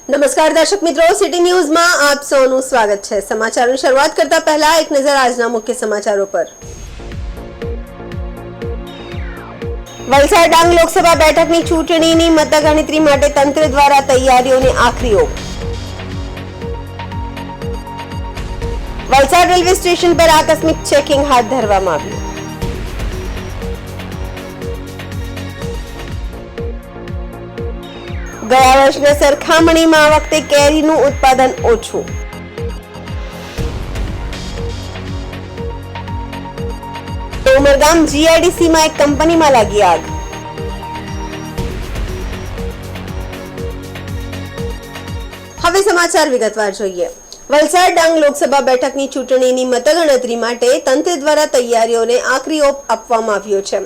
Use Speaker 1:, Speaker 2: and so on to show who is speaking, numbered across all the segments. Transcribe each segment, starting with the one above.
Speaker 1: નમસ્કાર દર્શક મિત્રો, સિટી ન્યૂઝમાં આપ સૌનું સ્વાગત છે। સમાચારોની શરૂઆત કરતા પહેલા એક નજર આજના મુખ્ય સમાચારો પર। વલસાડ ડાંગ લોકસભા બેઠકની ચૂંટણીની મતગણતરી માટે તંત્ર દ્વારા તૈયારીઓને આખરી ઓપ। વલસાડ રેલવે સ્ટેશન પર આકસ્મિક ચેકિંગ હાથ ધરવામાં આવ્યું। ગયા વર્ષની સરખામણીમાં આ વખતે કેરીનું ઉત્પાદન ઓછું। ઉમરગામ જીઆઈડીસીમાં એક કંપનીમાં લાગી આગ। હવે સમાચાર વિગતવાર જોઈએ। વલસાડ ડાંગ લોકસભા બેઠકની ચૂંટણીની મતગણતરી માટે તંત્ર દ્વારા તૈયારીઓને આખરી ઓપ આપવામાં આવ્યો છે।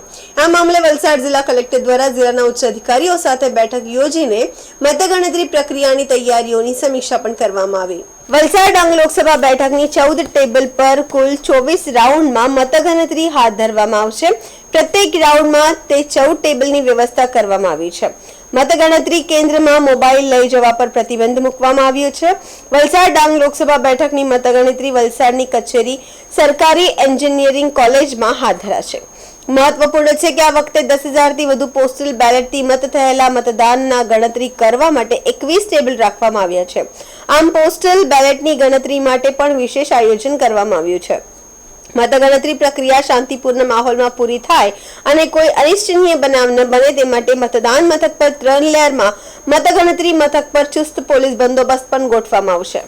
Speaker 1: આ મામલે વલસાડ જિલ્લા કલેક્ટર દ્વારા જિલ્લાના ઉચ્ચ અધિકારીઓ સાથે બેઠક યોજીને મતગણતરી પ્રક્રિયાની તૈયારીઓની સમીક્ષા પણ કરવામાં આવી। વલસાડ ડાંગ લોકસભા બેઠકની 14 ટેબલ પર કુલ 24 રાઉન્ડમાં મતગણતરી હાથ ધરવામાં આવશે। પ્રત્યેક રાઉન્ડમાં તે 14 ટેબલની વ્યવસ્થા કરવામાં આવી છે। મતગણતરી કેન્દ્રમાં મોબાઈલ લઈ જવા પર પ્રતિબંધ મૂકવામાં આવ્યો છે। વલસાડ ડાંગ લોકસભા બેઠકની મતગણતરી વલસાડની કચેરી સરકારી એન્જિનિયરિંગ કોલેજમાં હાથ ધરાશે। મહત્વપૂર્ણ છે કે આ વખતે 10,000 થી વધુ પોસ્ટલ બેલેટથી મત થયેલા મતદાનના ગણતરી કરવા માટે 21 ટેબલ રાખવામાં આવ્યા છે। આમ પોસ્ટલ બેલેટની ગણતરી માટે પણ વિશેષ આયોજન કરવામાં આવ્યું છે। મતગણતરી પ્રક્રિયા શાંતિપૂર્ણ માહોલમાં પૂરી થાય અને કોઈ અનિચ્છનીય બનાવ ન બને તે માટે મતદાન મથક પર 3 લેયરમાં મતગણતરી મથક પર ચુસ્ત પોલીસ બંદોબસ્ત પણ ગોઠવવામાં આવશે।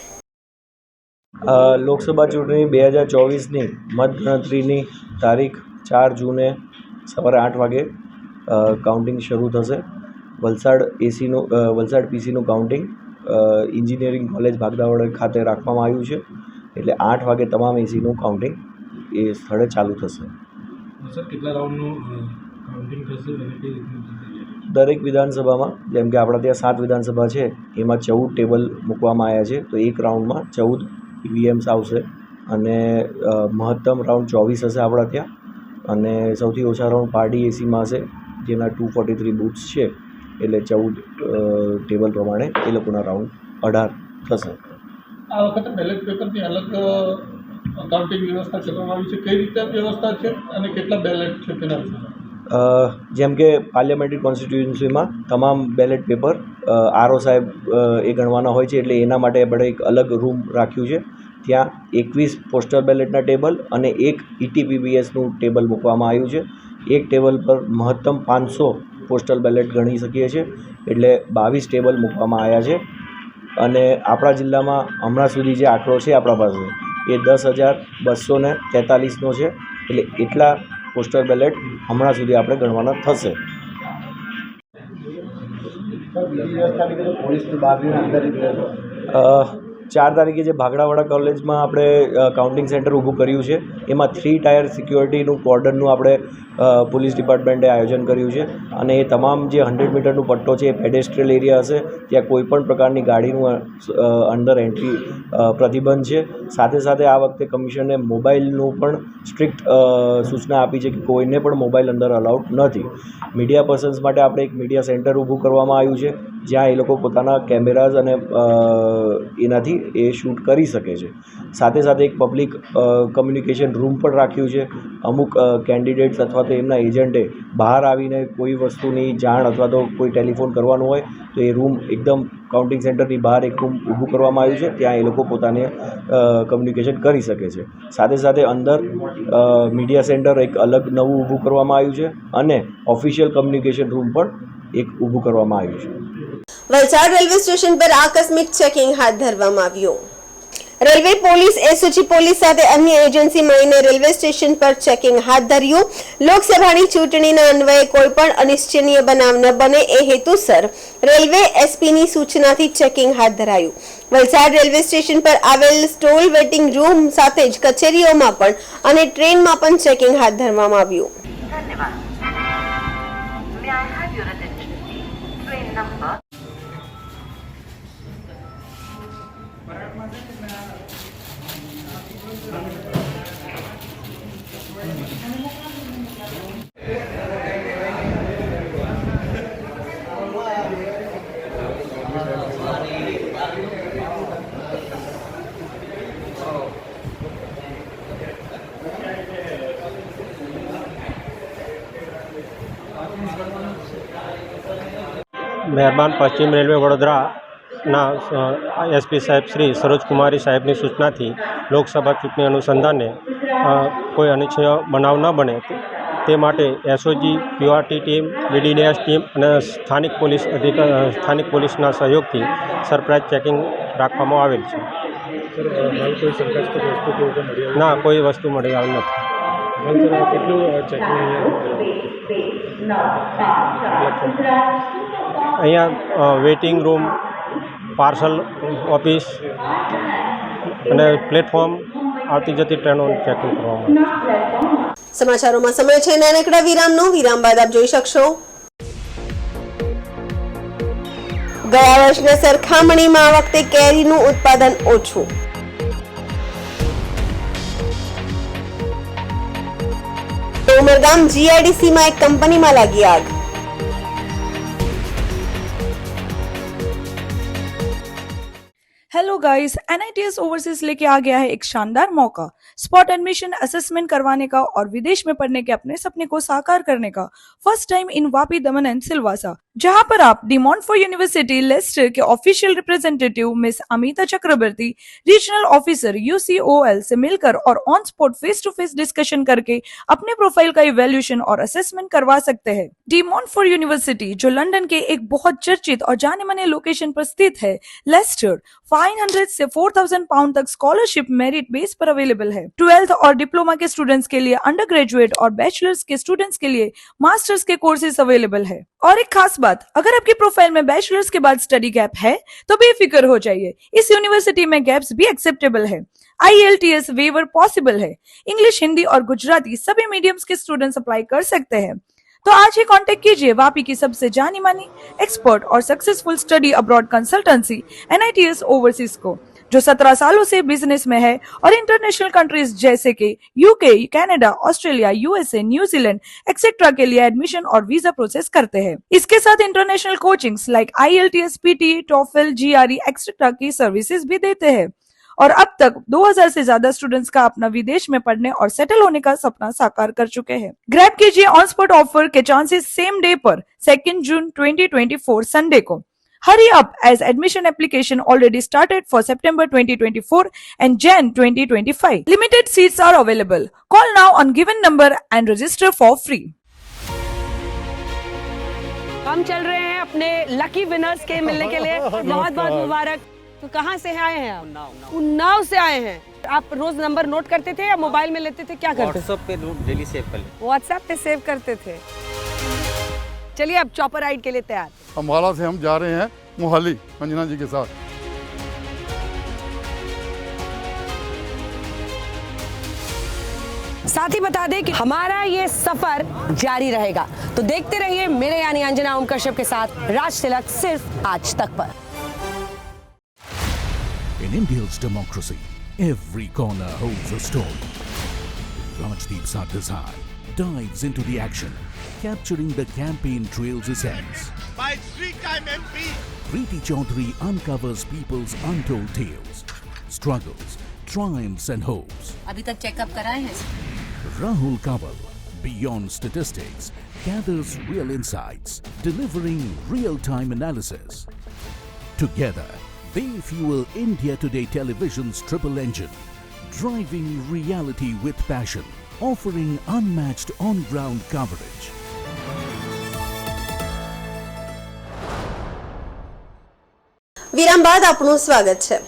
Speaker 2: લોકસભા ચૂંટણી 2024ની મતગણતરીની તારીખ 4 જૂને સવારે 8 વાગે કાઉન્ટિંગ શરૂ થશે। વલસાડ પીસીનું કાઉન્ટિંગ એન્જિનિયરિંગ કોલેજ ભાગદાવાડા ખાતે રાખવામાં આવ્યું છે, એટલે 8 વાગે તમામ એસીનું કાઉન્ટિંગ એ સ્થળે ચાલુ થશે।
Speaker 3: સર, કેટલા રાઉન્ડનું કાઉન્ટિંગ થશે અને કઈ રીતનું?
Speaker 2: દરેક વિધાનસભામાં, જેમ કે આપણા ત્યાં 7 વિધાનસભા છે, એમાં 14 ટેબલ મૂકવામાં આવ્યા છે, તો એક રાઉન્ડમાં 14 ઈવીએમ્સ આવશે અને મહત્તમ રાઉન્ડ 24 હશે આપણા ત્યાં, અને સૌથી ઓછા રાઉન્ડ પાર્ટી એસીમાં હશે, જેના 243 બૂથ્સ છે, એટલે 14 ટેબલ પ્રમાણે એ લોકોના રાઉન્ડ 18 થશે।
Speaker 3: આ વખતે બેલેટ પેપરની અલગ કાઉન્ટિંગ વ્યવસ્થા કરવામાં આવી છે, કઈ રીતે વ્યવસ્થા છે અને કેટલા બેલેટ છે તેના વિશે?
Speaker 2: જેમ કે પાર્લિયામેન્ટરી કોન્સ્ટિટ્યુન્સીમાં તમામ બેલેટ પેપર આરઓ સાહેબ એ ગણવાના હોય છે, એટલે એના માટે આપણે એક અલગ રૂમ રાખ્યું છે। ત્યાં 21 પોસ્ટલ બેલેટના ટેબલ અને એક ઈટીપીબીએસનું ટેબલ મૂકવામાં આવ્યું છે। એક ટેબલ પર મહત્તમ 500 પોસ્ટલ બેલેટ ગણી શકીએ છીએ, એટલે 22 ટેબલ મૂકવામાં આવ્યા છે। અને આપણા જિલ્લામાં હમણાં સુધી જે આંકડો છે આપણા પાસે એ 10,243નો છે, એટલે એટલા પોસ્ટલ બેલેટ હમણાં સુધી આપણે ગણવાના થશે। 4 તારીખે જે ભાગડાવાડા કોલેજમાં આપણે કાઉન્ટિંગ સેન્ટર ઊભું કર્યું છે, એમાં 3 ટાયર સિક્યોરિટીનું કોર્ડનનું આપણે પોલીસ ડિપાર્ટમેન્ટે આયોજન કર્યું છે, અને એ તમામ જે 100 મીટરનું પટ્ટો છે એ પેડેસ્ટ્રિયલ એરિયા હશે, ત્યાં કોઈપણ પ્રકારની ગાડીનું અંદર એન્ટ્રી પ્રતિબંધ છે। સાથે સાથે આ વખતે કમિશને મોબાઈલનું પણ સ્ટ્રિક્ટ સૂચના આપી છે કે કોઈને પણ મોબાઈલ અંદર અલાઉડ નથી। મીડિયા પર્સન્સ માટે આપણે એક મીડિયા સેન્ટર ઊભું કરવામાં આવ્યું છે, જ્યાં એ લોકો પોતાના કેમેરાઝ અને એનાથી એ શૂટ કરી શકે છે। સાથે સાથે એક પબ્લિક કમ્યુનિકેશન રૂમ પણ રાખ્યું છે। અમુક કેન્ડિડેટ્સ અથવા તો એમના એજન્ટે બહાર આવીને કોઈ વસ્તુની જાણ અથવા તો કોઈ ટેલિફોન કરવાનું હોય તો એ રૂમ એકદમ કાઉન્ટિંગ સેન્ટરની બહાર એક રૂમ ઊભું કરવામાં આવ્યું છે, ત્યાં એ લોકો પોતાને કમ્યુનિકેશન કરી શકે છે। સાથે સાથે અંદર મીડિયા સેન્ટર એક અલગ નવું ઊભું કરવામાં આવ્યું છે, અને ઓફિશિયલ કમ્યુનિકેશન રૂમ પણ એક ઊભું કરવામાં આવ્યું છે।
Speaker 1: વલસાડ રેલવે સ્ટેશન પર આકસ્મિક ચેકિંગ હાથ ધરવામાં આવ્યું। રેલવે પોલીસ એસઓજી પોલીસ સાથે અન્ય એજન્સી મળીને રેલવે સ્ટેશન પર ચેકિંગ હાથ ધર્યું। લોકસભાની ચૂંટણીના અન્વયે કોઈ પણ અનિચ્છનીય બનાવ ન બને એ હેતુસર રેલવે એસપીની સૂચનાથી ચેકિંગ હાથ ધરાયું। વલસાડ રેલવે સ્ટેશન પર આવેલ સ્ટોલ વેટિંગ રૂમ સાથે જ કચેરીઓમાં પણ અને ટ્રેનમાં પણ ચેકિંગ હાથ ધરવામાં આવ્યું।
Speaker 4: ધન્યવાદ। May I have your attention please? Train number
Speaker 5: મહેરબાન પશ્ચિમ રેલવે વડોદરાના એસપી સાહેબ શ્રી સરોજ કુમારી સાહેબની સૂચનાથી લોકસભા ચૂંટણી અનુસંધાને કોઈ અનિચ્છનીય બનાવ ન બને તે માટે SOG PRT team BDDS team અને સ્થાનિક પોલીસના સહયોગથી સરપ્રાઇઝ ચેકિંગ રાખવામાં આવેલ છે. ના, કોઈ વસ્તુ મળી આવેલ નથી. અહીંયા વેઇટિંગ રૂમ, પાર્સલ ઓફિસ અને પ્લેટફોર્મ, આવતી જતી ટ્રેનો ચેકિંગ કરવામાં આવે છે.
Speaker 1: સમાચારોમાં સમય છે નાનકડા વિરામનો. વિરામ બાદ આપ જોઈ શકશો ગયા વર્ષની સરખામણીમાં આ વખતે કેરીનું ઉત્પાદન ઓછું. ઉમરગામ જીઆઈડીસીમાં એક કંપનીમાં લાગી આગ.
Speaker 6: हेलो गाइस, NITS ओवरसीज लेके आ गया है एक शानदार मौका. स्पॉट एडमिशन असेसमेंट करवाने का और विदेश में पढ़ने के अपने सपने को साकार करने का. First time in Vapi, Daman and Silvassa, जहां पर आप डी मॉन्टफोर्ट यूनिवर्सिटी लेस्टर के official representative Miss Amita Chakraborty, regional officer UCOL से मिलकर और on spot face to face discussion करके अपने प्रोफाइल का इवैल्यूएशन और असेसमेंट करवा सकते हैं. डी मॉन्टफोर्ट यूनिवर्सिटी, जो लंदन के एक बहुत चर्चित और जाने माने लोकेशन पर स्थित है, लेस्टर 500 से 4000 पाउंड तक स्कॉलरशिप मेरिट बेस पर अवेलेबल है. 12th और डिप्लोमा के स्टूडेंट्स के लिए अंडर ग्रेजुएट और बैचलर्स के स्टूडेंट्स के लिए मास्टर्स के कोर्सेज अवेलेबल है. और एक खास बात, अगर आपकी प्रोफाइल में बैचलर्स के बाद स्टडी गैप है तो बेफिक्र हो जाइए, इस यूनिवर्सिटी में गैप्स भी एक्सेप्टेबल है. IELTS वेवर पॉसिबल है. इंग्लिश, हिंदी और गुजराती सभी मीडियम्स के स्टूडेंट्स अप्लाई कर सकते हैं. तो आज ही कांटेक्ट कीजिए वापी की सबसे जानी मानी, एक्सपर्ट और successful study abroad consultancy NITS overseas को, जो 17 सालों से बिजनेस में है और इंटरनेशनल कंट्रीज जैसे कि UK, Canada, Australia, USA, New Zealand etcetera के लिए एडमिशन और वीजा प्रोसेस करते हैं. इसके साथ international coachings like IELTS, PTE, TOEFL, GRE etcetera की सर्विसेज भी देते हैं. और अब तक 2000 से ज्यादा स्टूडेंट्स का अपना विदेश में पढ़ने और सेटल होने का सपना साकार कर चुके हैं. ग्रैब कीजिए ऑन स्पॉट ऑफर के चांसेस सेम डे पर 2 जून 2024 संडे को. Hurry up as admission application already started for September 2024 and Jan 2025. Limited seats are available. Call now on given number and register for free.
Speaker 7: हम चल रहे हैं अपने lucky winners के मिलने के लिए. बहुत बहुत मुबारक. तो कहाँ से आए हैं आप? उन्नाव से आए हैं. आप रोज नंबर नोट करते थे या मोबाइल में लेते थे, क्या करते थे?
Speaker 8: व्हाट्सएप पे डेली सेव कर लेते.
Speaker 7: व्हाट्सएप पे सेव करते थे. चलिए अब चॉपर राइड के लिए तैयार.
Speaker 9: अम्बाला से हम जा रहे हैं मोहाली अंजना जी के साथ.
Speaker 7: साथ ही बता दें कि हमारा ये सफर जारी रहेगा. तो देखते रहिए मेरे यानी अंजना ओम कश्यप के साथ राज तिलक सिर्फ आज तक पर.
Speaker 10: In India's democracy, every corner holds a story. Rajdeep Sardesai dives into the action, capturing the campaign trail's essence.
Speaker 11: By 3-time MP,
Speaker 10: Preeti Chaudhary uncovers people's untold tales, struggles, triumphs and hopes.
Speaker 7: अभी तक checkup कराए हैं?
Speaker 10: Rahul Kanwal, beyond statistics, gathers real insights, delivering real-time analysis. Together, they fuel India Today Television's triple engine, driving reality with passion, offering unmatched on-ground coverage.
Speaker 1: વિરામ બાદ આપનું સ્વાગત છે.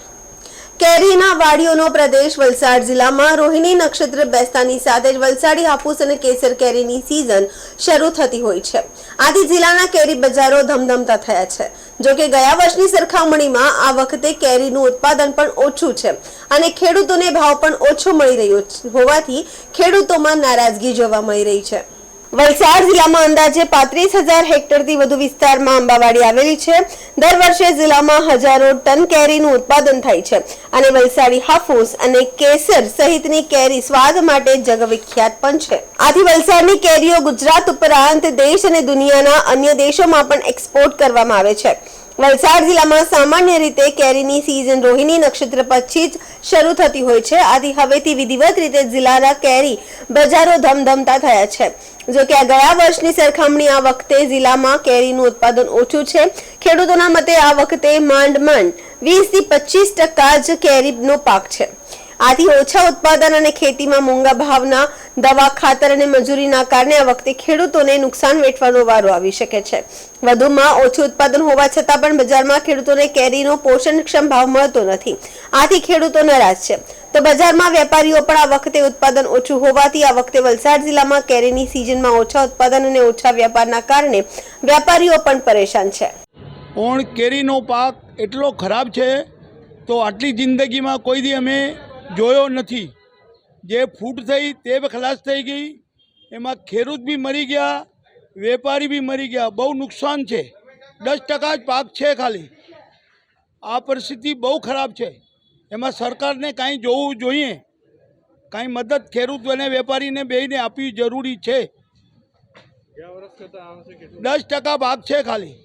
Speaker 1: કેરીના વાડીઓનો પ્રદેશ વલસાડ જિલ્લામાં રોહિણી નક્ષત્ર બેસતાની સાથે જ વલસાડી હાપુસ અને કેસર કેરીની સિઝન શરૂ થતી હોય છે. આથી જિલ્લાના કેરી બજારો ધમધમતા થયા છે. જો કે ગયા વર્ષની સરખામણીમાં આ વખતે કેરીનું ઉત્પાદન પણ ઓછું છે અને ખેડૂતોને ભાવ પણ ઓછો મળી રહ્યો હોવાથી ખેડૂતોમાં નારાજગી જોવા મળી રહી છે. વલસાડ જિલ્લામાં અંદાજે 35,000 હેક્ટરથી વધુ વિસ્તારમાં આંબાવાડી આવેલી છે. દર વર્ષે જિલ્લામાં હજારો ટન કેરીનું ઉત્પાદન થાય છે અને વલસાડી હાફૂસ અને કેસર સહિતની કેરી સ્વાદ માટે જગવિખ્યાત પણ છે. આથી વલસાડની કેરીઓ ગુજરાત ઉપરાંત દેશ અને દુનિયાના અન્ય દેશોમાં પણ એક્સપોર્ટ કરવામાં આવે છે. વલસાડ જિલ્લામાં સામાન્ય રીતે કેરીની સિઝન રોહિણી નક્ષત્ર પછી જ શરૂ થતી હોય છે. આથી હવેથી વિધિવત રીતે જિલ્લાના કેરી બજારો ધમધમતા થયા છે. જો કે આ ગયા વર્ષની સરખામણી આ વખતે જિલ્લામાં કેરીનું ઉત્પાદન ઓછું છે. ખેડૂતોના મતે આ વખતે માંડ 20 થી 25% જ કેરીનો પાક છે. આથી ઓછા ઉત્પાદન અને ખેતીમાં મોંઘા ભાવના દવા, ખાતર અને મજૂરીના કારણે આ વખતે ખેડૂતોને નુકસાન વેઠવાનો વારો આવી શકે છે. વધુમાં ઓછું ઉત્પાદન હોવા છતાં પણ બજારમાં ખેડૂતોને કેરીનો પોષણક્ષમ ભાવ મળતો નથી. આથી ખેડૂતો નારાજ છે. તો બજારમાં વેપારીઓ પણ આ વખતે ઉત્પાદન ઓછું હોવાથી આ વખતે વલસાડ જિલ્લામાં કેરીની સિઝનમાં ઓછા ઉત્પાદન અને ઓછા વેપારના કારણે વેપારીઓ પણ પરેશાન છે.
Speaker 11: પણ કેરીનો પાક એટલો ખરાબ છે તો આટલી જિંદગીમાં કોઈ દી અમે જોયો નથી. જે ફૂટ થઈ તે ખલાસ થઈ ગઈ, એમાં ખેડૂત બી મરી ગયા, વેપારી બી મરી ગયા. બહુ નુકસાન છે. 10% જ પાક છે ખાલી. આ પરિસ્થિતિ બહુ ખરાબ છે. એમાં સરકારને કાંઈ જોવું જોઈએ, કાંઈ મદદ ખેડૂત અને વેપારીને બેયને આપવી જરૂરી છે. 10% પાક છે ખાલી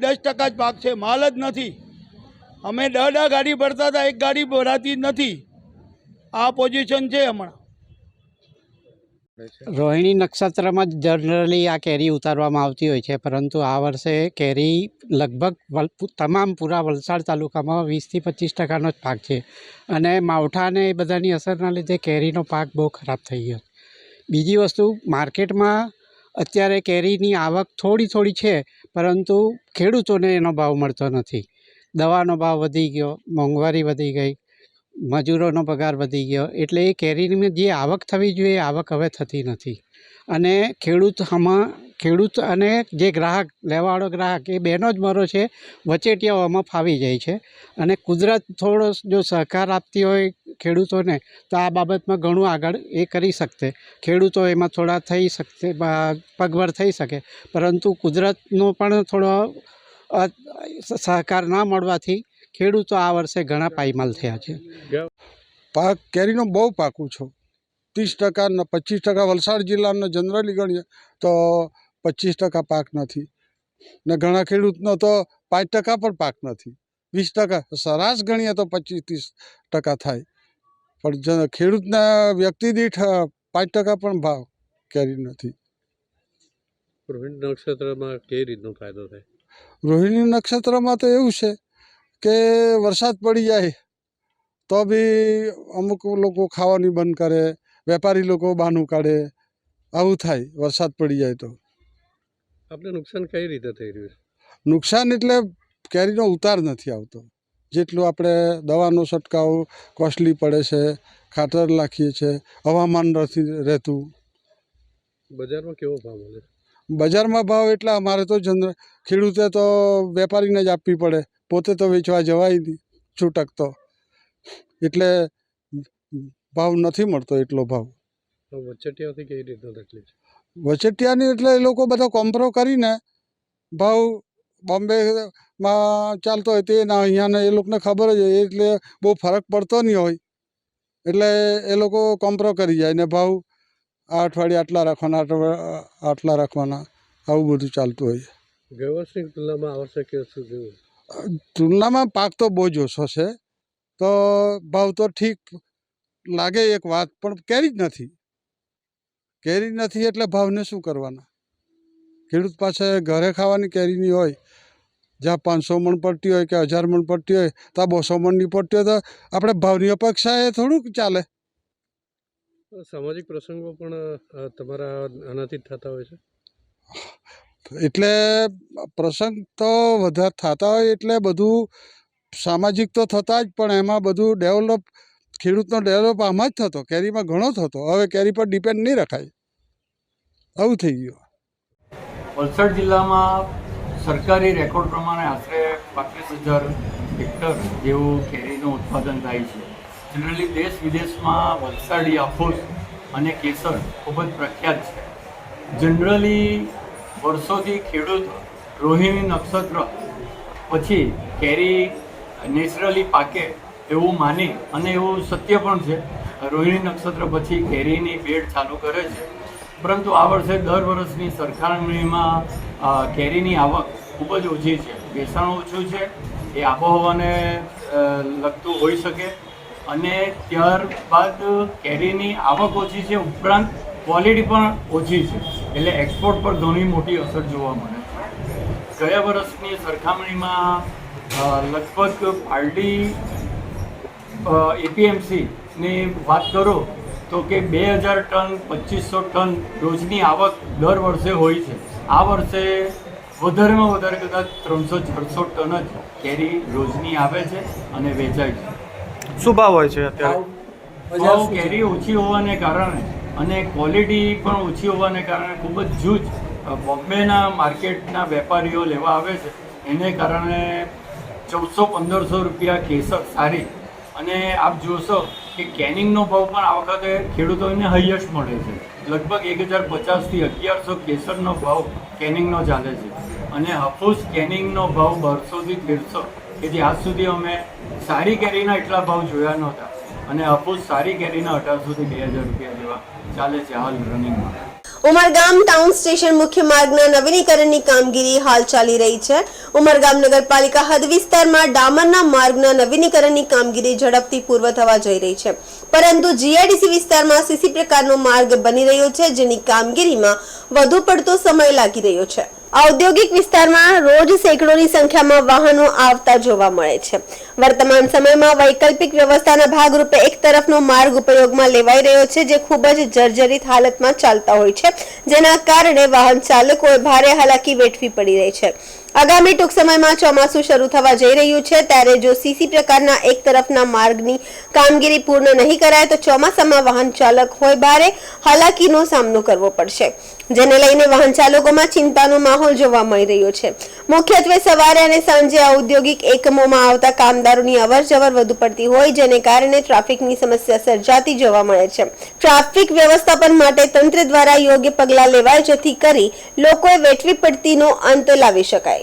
Speaker 11: 10% જ પાક છે. માલ જ નથી. અમે 10 ગાડી ભરતા હતા, 1 ગાડી ભરાતી નથી. આ પોઝિશન છે હમણાં.
Speaker 8: રોહિણી નક્ષત્રમાં જનરલી આ કેરી ઉતારવામાં આવતી હોય છે, પરંતુ આ વર્ષે કેરી લગભગ તમામ પૂરા વલસાડ તાલુકામાં 20 થી 25%નો જ પાક છે. અને માવઠા અને એ બધાની અસરના લીધે કેરીનો પાક બહુ ખરાબ થઈ ગયો. બીજી વસ્તુ, માર્કેટમાં અત્યારે કેરીની આવક થોડી છે, પરંતુ ખેડૂતોને એનો ભાવ મળતો નથી. દવાનો ભાવ વધી ગયો, મોંઘવારી વધી ગઈ, મજૂરોનો પગાર વધી ગયો, એટલે એ કેરીની જે આવક થવી જોઈએ એ આવક હવે થતી નથી. અને ખેડૂત અને જે ગ્રાહક, લેવાવાળો ગ્રાહક, એ બેનો જ મરો છે. વચેટિયાઓ આમાં ફાવી જાય છે. અને કુદરત થોડો જો સહકાર આપતી હોય ખેડૂતોને તો આ બાબતમાં ઘણું આગળ એ કરી શકતે. ખેડૂતો એમાં થોડા થઈ શકતે, પગભર થઈ શકે, પરંતુ કુદરતનો પણ થોડો સહકાર ના મળવાથી ખેડૂતો આ વર્ષે ઘણા પાયમાલ થયા છે.
Speaker 9: પાક કેરીનો બહુ પાકું છું. 30% ને 25%. વલસાડ જિલ્લાનો જનરલી ગણીએ તો 25% પાક નથી ને ઘણા ખેડૂતનો તો 5% પણ પાક નથી. 20% સરાસ ગણીએ તો 25-30% થાય, પણ ખેડૂતના વ્યક્તિ દીઠ 5% પણ ભાવ કેરી નથી.
Speaker 5: રોહિણી નક્ષત્રમાં કઈ રીતનો ફાયદો થાય?
Speaker 9: રોહિણી નક્ષત્રમાં તો એવું છે કે વરસાદ પડી જાય તો બી અમુક લોકો ખાવાની બંધ કરે, વેપારી લોકો બહાનું કાઢે, આવું થાય વરસાદ પડી જાય તો.
Speaker 5: આપણે નુકસાન કઈ રીતે થઈ રહ્યું છે?
Speaker 9: નુકસાન એટલે કેરીનો ઉતાર નથી આવતો. જેટલું આપણે દવાનો છંટકાવ કોસ્ટલી પડે છે, ખાતર નાખીએ છીએ, હવામાન નથી રહેતું.
Speaker 5: બજારમાં કેવો ભાવ મળે?
Speaker 9: બજારમાં ભાવ એટલે અમારે તો ખેડૂતે તો વેપારીને જ આપવી પડે, પોતે તો વેચવા જવાય નહીં છૂટક તો. એટલે ભાવ નથી મળતો એટલો ભાવ.
Speaker 5: વચેટિયાઓથી કઈ રીતનો તકલીફ?
Speaker 9: વચેટિયાની એટલે એ લોકો બધા કોમ્પ્રો કરીને ભાવ બોમ્બેમાં ચાલતો હોય તે ના અહીંયાને એ લોકોને ખબર જ હોય, એટલે બહુ ફરક પડતો નહીં હોય. એટલે એ લોકો કોમ્પ્રો કરી જાય ને ભાવ આ અઠવાડિયે આટલા રાખવાના, આટલા રાખવાના, આવું બધું ચાલતું હોય.
Speaker 5: ગયા વર્ષની તુલનામાં આ વર્ષે કેવું શું થયું?
Speaker 9: તુલનામાં પાક તો બહુ જ ઓછો છે, તો ભાવ તો ઠીક લાગે એક વાત, પણ કેરી જ નથી. કેરી નથી એટલે ભાવને શું કરવાના? ખેડૂત પાસે ઘરે ખાવાની કેરીની હોય, જ્યાં 500 મણ પડતી હોય કે 1000 મણ પડતી હોય, ત્યાં 200 મણની પડતી હોય તો આપણે ભાવની અપેક્ષા એ થોડુંક ચાલે.
Speaker 5: સામાજિક પ્રસંગો પણ તમારા આનાથી જ થતા હોય છે?
Speaker 9: એટલે પ્રસંગ તો વધારે થતા હોય, એટલે બધું સામાજિક તો થતા જ, પણ એમાં બધું ડેવલપ, ખેડૂતનો ડેવલપ આમાં જ થતો, કેરીમાં ઘણો થતો. હવે કેરી પર ડિપેન્ડ નહીં રખાય, આવું થઈ ગયું.
Speaker 12: વલસાડ જિલ્લામાં સરકારી રેકોર્ડ પ્રમાણે આશરે 35,000 હેક્ટર જેવું કેરીનું ઉત્પાદન થાય છે. જનરલી દેશ વિદેશમાં વલસાડી હાફૂસ અને કેસર ખૂબ જ પ્રખ્યાત છે. જનરલી વર્ષોથી ખેડૂત રોહિણી નક્ષત્ર પછી કેરી નેચરલી પાકે એવું માની, અને એવું સત્ય પણ છે, રોહિણી નક્ષત્ર પછી કેરીની બેડ ચાલુ કરે છે. પરંતુ આ વર્ષે દર વર્ષની સરખામણીમાં કેરીની આવક ખૂબ જ ઓછી છે. વેચાણ ઓછું છે, એ આબોહવાને લગતું હોઈ શકે. અને ત્યારબાદ કેરીની આવક ઓછી છે, ઉપરાંત ક્વોલિટી પણ ઓછી છે, એટલે એક્સપોર્ટ પર ઘણી મોટી અસર જોવા મળે છે. ગયા વર્ષની સરખામણીમાં લગભગ પાર્ટી એપીએમસીની વાત કરો તો કે 2000 ટન 2500 ટન રોજની આવક દર વર્ષે હોય છે. આ વર્ષે વધારેમાં વધારે કદાચ 300-400 ટન જ કેરી રોજની આવે છે અને વેચાય છે.
Speaker 13: શું ભાવ હોય છે અત્યારે?
Speaker 12: ભાવ કેરી ઓછી હોવાને કારણે અને ક્વોલિટી પણ ઓછી હોવાને કારણે ખૂબ જ જૂજ બોમ્બેના માર્કેટના વેપારીઓ લેવા આવે છે. એને કારણે 1400-1500 રૂપિયા કેસર સારી, અને આપ જોશો કે કેનિંગનો ભાવ પણ આ વખતે ખેડૂતોને હાઈએસ્ટ મળે છે. લગભગ 1050થી 1100 કેસરનો ભાવ કેનિંગનો ચાલે છે, અને હાફૂસ કેનિંગનો ભાવ 1200થી 1300, કે જે આજ સુધી અમે સારી કેરીના એટલા ભાવ જોયા નહોતા, અને હાફૂસ સારી કેરીના 1800થી 2000 રૂપિયા જેવા ચાલે છે હાલ રનિંગમાં.
Speaker 1: ઉમરગામ ટાઉન સ્ટેશન મુખ્ય માર્ગના નવીનીકરણની કામગીરી હાલ ચાલી રહી છે. ઉમરગામ નગરપાલિકા હદ વિસ્તારમાં ડામરના માર્ગના નવીનીકરણની કામગીરી ઝડપથી પૂર્વ થવા જઈ રહી છે, પરંતુ જીઆઈડીસી વિસ્તારમાં સીસી પ્રકારનો માર્ગ બની રહ્યો છે, જેની કામગીરીમાં વધુ પડતો સમય લાગી રહ્યો છે. ઔદ્યોગિક વિસ્તારમાં રોજ સેંકડોની સંખ્યામાં વાહનો આવતા જોવા મળે છે. વર્તમાન સમયમાં વૈકલ્પિક વ્યવસ્થાના ભાગરૂપે એક તરફનો માર્ગ ઉપયોગમાં લેવાઈ રહ્યો છે, જે ખૂબ જ જર્જરિત હાલતમાં ચાલતા હોય છે, જેના કારણે વાહન ચાલકોએ ભારે હાલાકી વેઠવી પડી રહી છે. આગામી ટૂંક સમયમાં ચોમાસું શરૂ થવા જઈ રહ્યું છે, ત્યારે જો સીસી પ્રકારના એક તરફના માર્ગની કામગીરી પૂર્ણ નહીં કરાય તો ચોમાસામાં વાહન ચાલક હોય ભારે હાલાકીનો સામનો કરવો પડશે, જેને લઈને વાહન ચાલકોમાં ચિંતાનો માહોલ જોવા મળી રહ્યો છે. મુખ્યત્વે સવારે અને સાંજે ઔદ્યોગિક એકમોમાં આવતા કામદારોની અવરજવર વધુ પડતી હોય, જેને કારણે ટ્રાફિકની સમસ્યા સર્જાતી જોવા મળે છે. ટ્રાફિક વ્યવસ્થાપન માટે તંત્ર દ્વારા યોગ્ય પગલાં લેવાય, જેથી કરી લોકોએ વેઠવી પડતીનો અંત લાવી શકાય.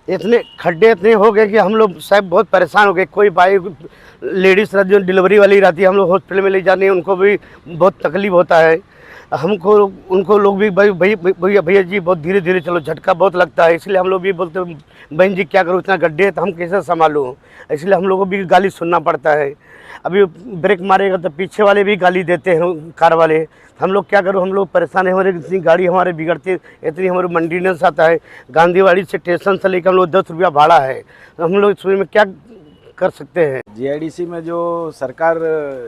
Speaker 14: इतने खड्डे इतने हो गए कि हम लोग साहब बहुत परेशान हो गए। कोई भाई लेडीज़ जो डिलीवरी वाली रहती है, हम लोग हॉस्पिटल में ले जाने, उनको भी बहुत तकलीफ होता है। हमको उनको लोग भी भाई भैया भैया जी बहुत धीरे धीरे चलो, झटका बहुत लगता है, इसलिए हम लोग भी बोलते बहन जी क्या करूँ, इतना गड्ढे है तो हम कैसे संभालूँ, इसलिए हम लोग को भी गाली सुनना पड़ता है। अभी ब्रेक मारेगा तो पीछे वाले भी गाली देते हैं, कार वाले। हम लोग क्या करूँ, हम लोग परेशान है, हमारे इतनी गाड़ी हमारे बिगड़ती है, इतनी हमारे मेंटेनेंस आता है। गांधीवाड़ी से स्टेशन से लेकर हम लोग 10 रुपया भाड़ा है, तो हम लोग इसमें में क्या कर सकते हैं।
Speaker 15: जीआईडीसी में जो सरकार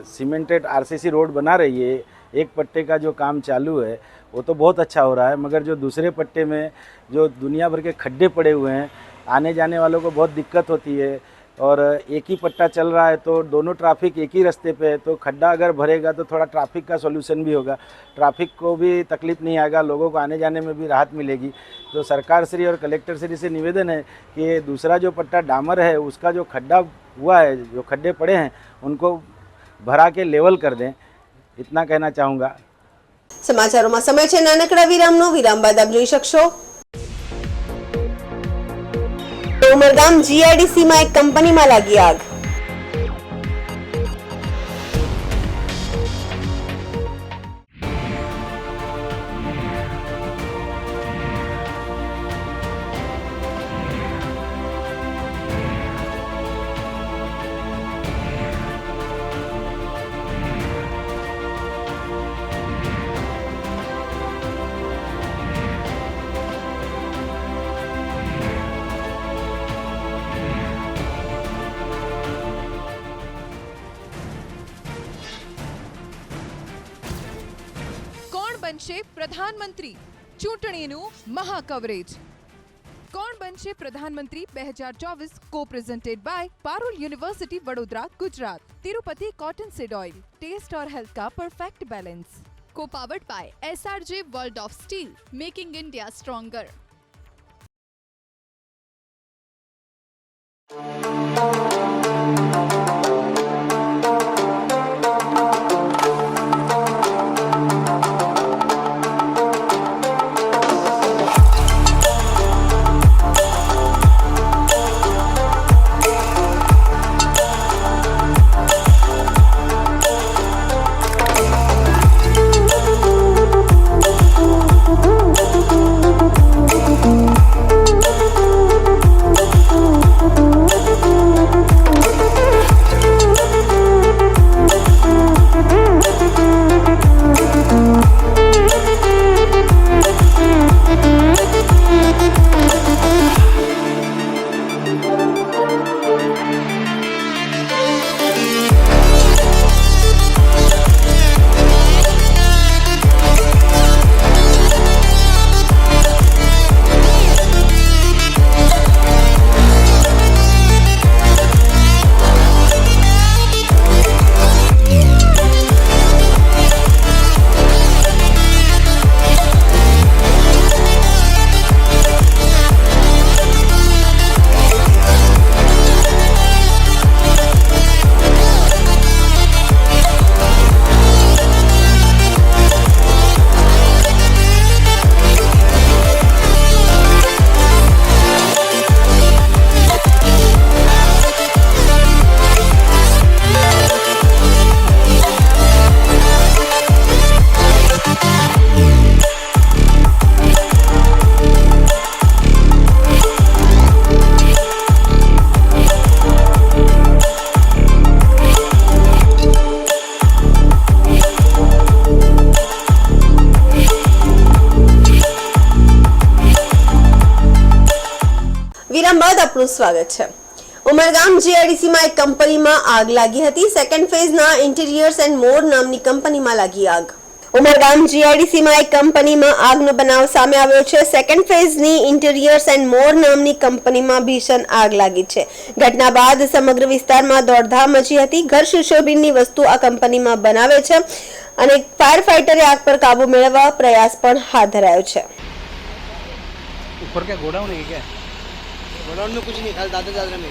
Speaker 15: सीमेंटेड आरसीसी रोड बना रही है, एक पट्टे का जो काम चालू है वो तो बहुत अच्छा हो रहा है, मगर जो दूसरे पट्टे में जो दुनिया भर के खड्डे पड़े हुए हैं, आने जाने वालों को बहुत दिक्कत होती है। और एक ही पट्टा चल रहा है तो दोनों ट्रैफिक एक ही रास्ते पे है, तो खड्डा अगर भरेगा तो थोड़ा ट्रैफिक का सॉल्यूशन भी होगा, ट्रैफिक को भी तकलीफ नहीं आएगा, लोगों को आने जाने में भी राहत मिलेगी। तो सरकार श्री और कलेक्टर श्री से निवेदन है कि दूसरा जो पट्टा डामर है उसका जो खड्डा हुआ है, जो खड्डे पड़े हैं, उनको भरा के लेवल कर दें, इतना कहना चाहूँगा।
Speaker 1: સમાચારોમાં સમય છે નાનકડા વિરામનો. વિરામ બાદ આપ જોઈ શકશો ઉમરગામ જીઆઈડીસીમાં એક કંપનીમાં લાગી આગ.
Speaker 16: બનશે પ્રધાનમંત્રી? ચૂંટણીનું મહાકવરેજ. કોણ બનશે પ્રધાનમંત્રી 2024 co presented by Parul University Vadodara Gujarat. Tirupati cotton seed oil, taste और हेल्थ का perfect balance.
Speaker 17: Co powered by SRJ world of steel, making India stronger.
Speaker 1: વિરામ બાદ આપનું સ્વાગત છે. ઉમરગામ જીઆઈડીસીમાં એક કંપનીમાં આગ લાગી હતી. સેકન્ડ ફેઝના ઇન્ટિરિયર્સ એન્ડ મોર નામની કંપનીમાં લાગી આગ. ઉમરગામ જીઆઈડીસીમાં એક કંપનીમાં આગનો બનાવ સામે આવ્યો છે. સેકન્ડ ફેઝની ઇન્ટિરિયર્સ એન્ડ મોર નામની કંપનીમાં ભીષણ આગ લાગી છે. ઘટના બાદ સમગ્ર વિસ્તારમાં દોડધામ મચી હતી. ઘર સુશોભનની વસ્તુ આ કંપનીમાં બનાવે છે અને ફાયર ફાઈટરે આગ પર કાબુ મેળવવા પ્રયાસ પણ હાથ ધરાયો છે.
Speaker 18: ऊपर क्या गोडाउन है क्या? गोडाउन में कुछ नहीं, खाली दादर दादर में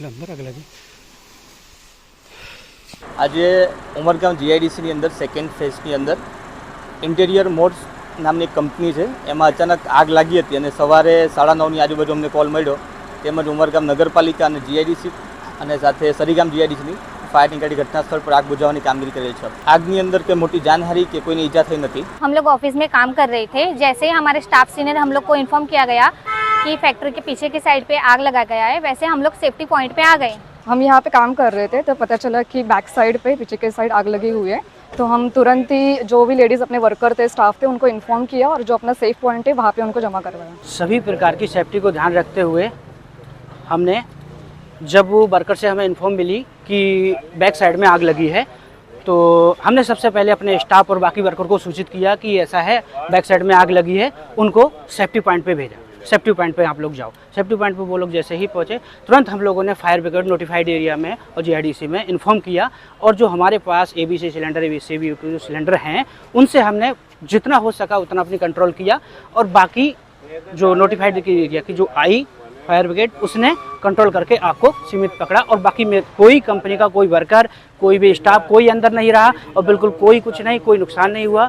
Speaker 8: એટલે અંદર આગ લાગી.
Speaker 18: આજે ઉમરગામ જીઆઈડીસીની અંદર સેકન્ડ ફેઝની અંદર ઇન્ટિરિયર મોડ્સ નામની એક કંપની છે, એમાં અચાનક આગ લાગી હતી અને સવારે 9:30ની આજુબાજુ અમને કોલ મળ્યો. તેમજ ઉમરગામ નગરપાલિકા અને જીઆઈડીસી અને સાથે સરીગામ જીઆઈડીસીની फायर गाड़ी घटनास्थल पर आग बुझाने की कामगिरी कर रही है. आग ની અંદર कोई मोटी जानहानि के कोई ईजा થઈ નથી.
Speaker 19: हम लोग ऑफिस में काम कर रहे थे, जैसे ही हमारे स्टाफ सीनियर हम लोग को इन्फॉर्म किया गया कि फैक्ट्री के पीछे की साइड पे आग लगा गया है, वैसे हम लोग सेफ्टी पॉइंट पे आ गए.
Speaker 20: हम यहाँ पे काम कर रहे थे तो पता चला कि बैक साइड पे पीछे के साइड आग लगी हुई है, तो हम तुरंत ही जो भी लेडीज़ अपने वर्कर थे, स्टाफ थे, उनको इन्फॉर्म किया और जो अपना सेफ पॉइंट है वहाँ पे उनको जमा करवाया.
Speaker 8: सभी प्रकार की सेफ्टी को ध्यान रखते हुए हमने, जब वो वर्कर से हमें इन्फॉर्म मिली कि बैक साइड में आग लगी है, तो हमने सबसे पहले अपने स्टाफ और बाकी वर्कर को सूचित किया कि ऐसा है, बैक साइड में आग लगी है, उनको सेफ्टी पॉइंट पे भेजा. सेफ्टी पॉइंट पे आप लोग जाओ. सेफ्टी पॉइंट पे वो लोग जैसे ही पहुँचे, तुरंत हम लोगों ने फायर ब्रिगेड नोटिफाइड एरिया में और जीआईडीसी में इन्फॉर्म किया, और जो हमारे पास ABC सिलेंडर, ABC सिलेंडर हैं, उनसे हमने जितना हो सका उतना अपनी कंट्रोल किया, और बाकी जो नोटिफाइड एरिया की जो आई फायर ब्रिगेड, उसने कंट्रोल करके आग को सीमित पकड़ा. और बाकी में कोई कंपनी का कोई वर्कर, कोई भी स्टाफ, कोई अंदर नहीं रहा, और बिल्कुल कोई कुछ नहीं, कोई नुकसान नहीं हुआ,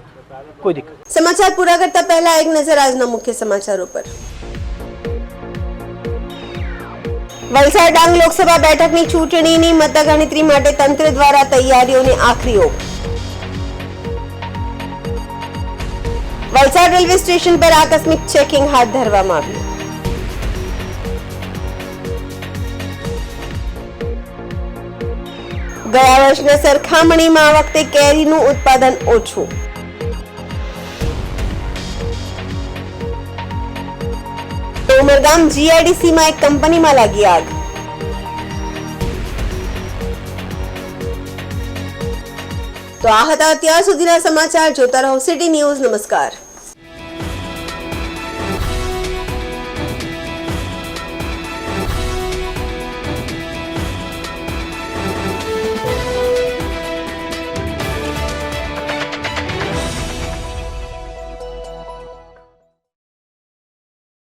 Speaker 8: कोई दिक्कत.
Speaker 1: समाचार पूरा करता पहला एक नजर આજના મુખ્ય સમાચારો પર. વલસાડ ડાંગ લોકસભા બેઠકની ચૂંટણીની મતગણતરી માટે તંત્ર દ્વારા તૈયારીઓને આખરી ઓપ. વલસાડ રેલવે સ્ટેશન પર આકસ્મિક ચેકિંગ હાથ ધરવામાં આવ્યું. ગયા વર્ષના સરખામણીમાં આ વખતે કેરીનું ઉત્પાદન ઓછું. ઉમરગામ જીઆઈડીસીમાં એક કંપનીમાં લાગી આગ. તો આ હતા અત્યાર સુધીના સમાચાર. જોતા રહો સિટી ન્યૂઝ. નમસ્કાર.